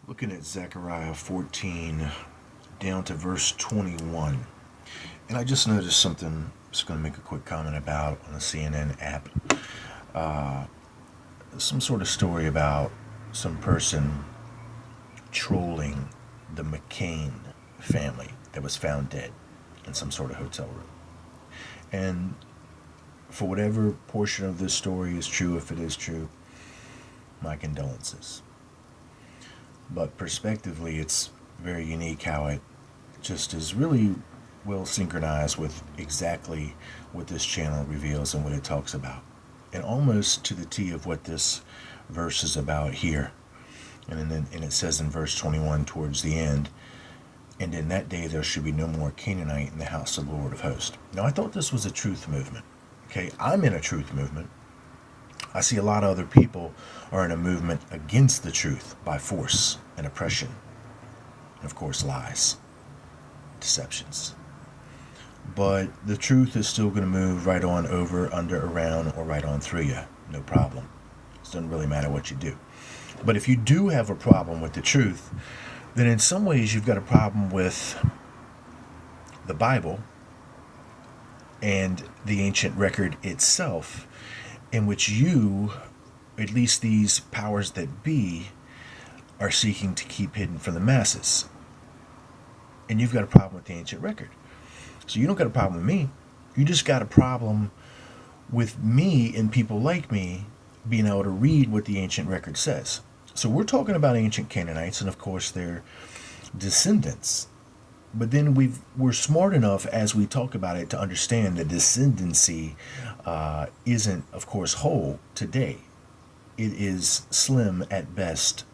Looking at Zechariah 14 down to verse 21. And I just noticed something I'm just going to make a quick comment about on the CNN app. Uh, some sort of story about some person trolling the McCain family that was found dead in some sort of hotel room. And for whatever portion of this story is true, if it is true, my condolences. But prospectively, it's very unique how it just is really well synchronized with exactly what this channel reveals and what it talks about. And almost to the T of what this verse is about here. And it says in verse 21 towards the end, and in that day there should be no more Canaanite in the house of the Lord of hosts. Now, I thought this was a truth movement. Okay, I'm in a truth movement. I see a lot of other people are in a movement against the truth by force and oppression. And of course, lies, deceptions. But the truth is still going to move right on over, under, around, or right on through you. No problem. It doesn't really matter what you do. But if you do have a problem with the truth, then in some ways you've got a problem with the Bible and the ancient record itself, in which you, at least these powers that be, are seeking to keep hidden from the masses. And you've got a problem with the ancient record. So you don't got a problem with me. You just got a problem with me and people like me being able to read what the ancient record says. So we're talking about ancient Canaanites and of course their descendants. But then we're smart enough as we talk about it to understand that descendancy isn't, of course, whole today. It is slim at best,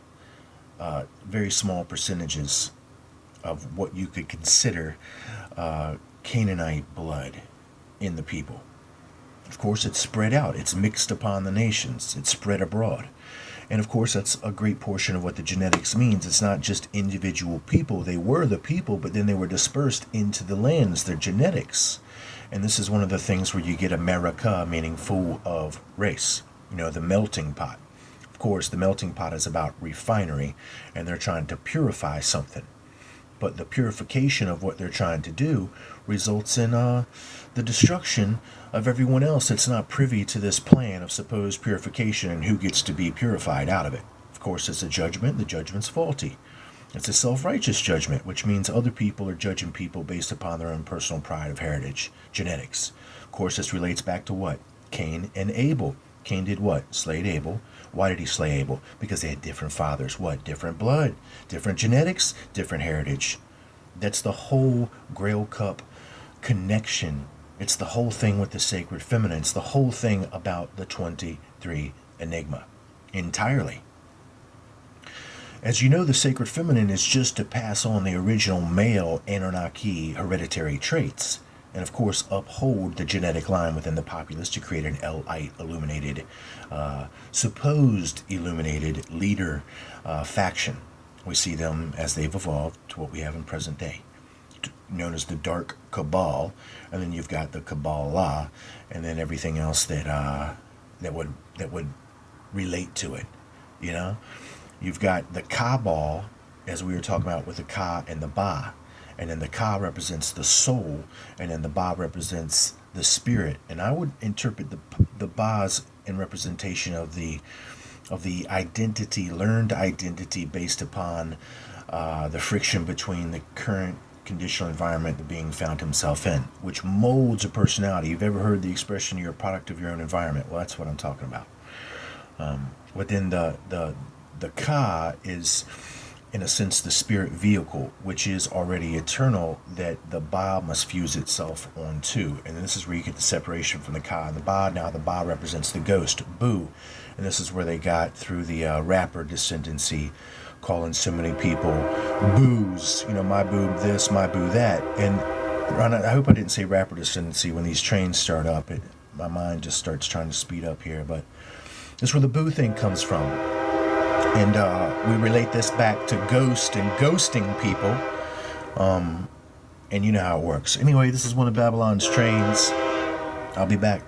very small percentages of what you could consider Canaanite blood in the people. Of course, it's spread out. It's mixed upon the nations. It's spread abroad. And of course, that's a great portion of what the genetics means. It's not just individual people. They were the people, but then they were dispersed into the lands, their genetics. And this is one of the things where you get America, meaning full of race. You know, the melting pot. Of course, the melting pot is about refinery, and they're trying to purify something. But the purification of what they're trying to do results in the destruction of everyone else that's not privy to this plan of supposed purification and who gets to be purified out of it. Of course, it's a judgment. The judgment's faulty. It's a self-righteous judgment, which means other people are judging people based upon their own personal pride of heritage, genetics. Of course, this relates back to what? Cain and Abel. Cain did what? Slayed Abel. Why did he slay Abel? Because they had different fathers. What? Different blood, different genetics, different heritage. That's the whole Grail Cup connection. It's the whole thing with the sacred feminine. It's the whole thing about the 23 Enigma. Entirely. As you know, the sacred feminine is just to pass on the original male Anunnaki hereditary traits. And of course, uphold the genetic line within the populace to create an Elite illuminated, supposed illuminated leader faction. We see them as they've evolved to what we have in present day, known as the Dark Cabal, and then you've got the Kabbalah, and then everything else that would relate to it. You know, you've got the Cabal, as we were talking about with the Ka and the Ba. And then the Ka represents the soul, and then the Ba represents the spirit. And I would interpret the Ba's in representation of the identity, learned identity based upon the friction between the current conditional environment the being found himself in, which molds a personality. You've ever heard the expression, "You're a product of your own environment"? Well, that's what I'm talking about. Within the Ka is, in a sense, the spirit vehicle, which is already eternal, that the Ba must fuse itself onto. And this is where you get the separation from the Ka and the Ba. Now the Ba represents the ghost, Bu. And this is where they got through the rapper descendancy, calling so many people boos. You know, my boo this, my boo that. And I hope I didn't say rapper descendancy. When these trains start up, my mind just starts trying to speed up here. But this is where the boo thing comes from. And we relate this back to ghost and ghosting people. And you know how it works. Anyway, this is one of Babylon's trains. I'll be back.